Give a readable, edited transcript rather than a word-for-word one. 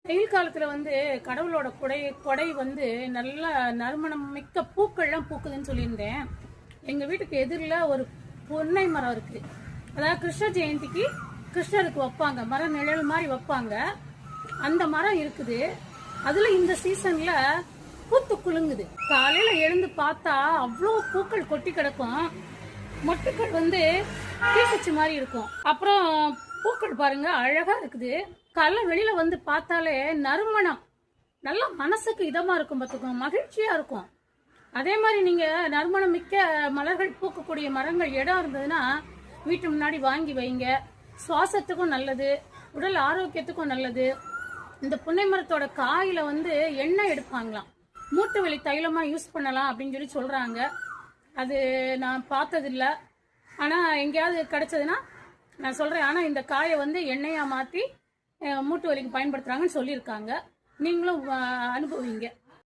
வெயில் காலத்துல வந்து கடவுளோட கொடை வந்து நல்ல நறுமணம் மிக்க பூக்கள்லாம் பூக்குதுன்னு சொல்லியிருந்தேன். எங்க வீட்டுக்கு எதிரில் ஒரு புன்னை மரம் இருக்கு. அதாவது கிருஷ்ண ஜெயந்திக்கு கிருஷ்ணருக்கு வைப்பாங்க, மரம் நிழல் மாதிரி வைப்பாங்க. அந்த மரம் இருக்குது. அதுல இந்த சீசன்ல பூத்து குலுங்குது. காலையில எழுந்து பார்த்தா அவ்வளோ பூக்கள் கொட்டி கிடக்கும். மொட்டுக்கள் வந்து தீக்குச்சி மாதிரி இருக்கும். அப்புறம் பூக்கள் பாருங்க அழகா இருக்குது. காலைல வெளியில வந்து பார்த்தாலே நறுமணம் நல்லா மனசுக்கு இதமா இருக்கும், பார்த்துக்கோங்க, மகிழ்ச்சியா இருக்கும். அதே மாதிரி நீங்க நறுமணம் மிக்க மலர்கள் பூக்கக்கூடிய மரங்கள் இடம் இருந்ததுன்னா வீட்டு முன்னாடி வாங்கி வைங்க. சுவாசத்துக்கும் நல்லது, உடல் ஆரோக்கியத்துக்கும் நல்லது. இந்த புன்னை மரத்தோட காயில வந்து எண்ணெய் எடுப்பாங்களாம், மூட்டு வலி தைலமா யூஸ் பண்ணலாம் அப்படின்னு சொல்லி சொல்றாங்க. அது நான் பார்த்ததில்ல, ஆனா எங்கேயாவது கிடைச்சதுன்னா நான் சொல்றேன். ஆனா இந்த காயை வந்து எண்ணெயா மாத்தி மூட்டு வலிக்கு பயன்படுத்துறாங்கன்னு சொல்லியிருக்காங்க. நீங்களும் அனுபவிங்க.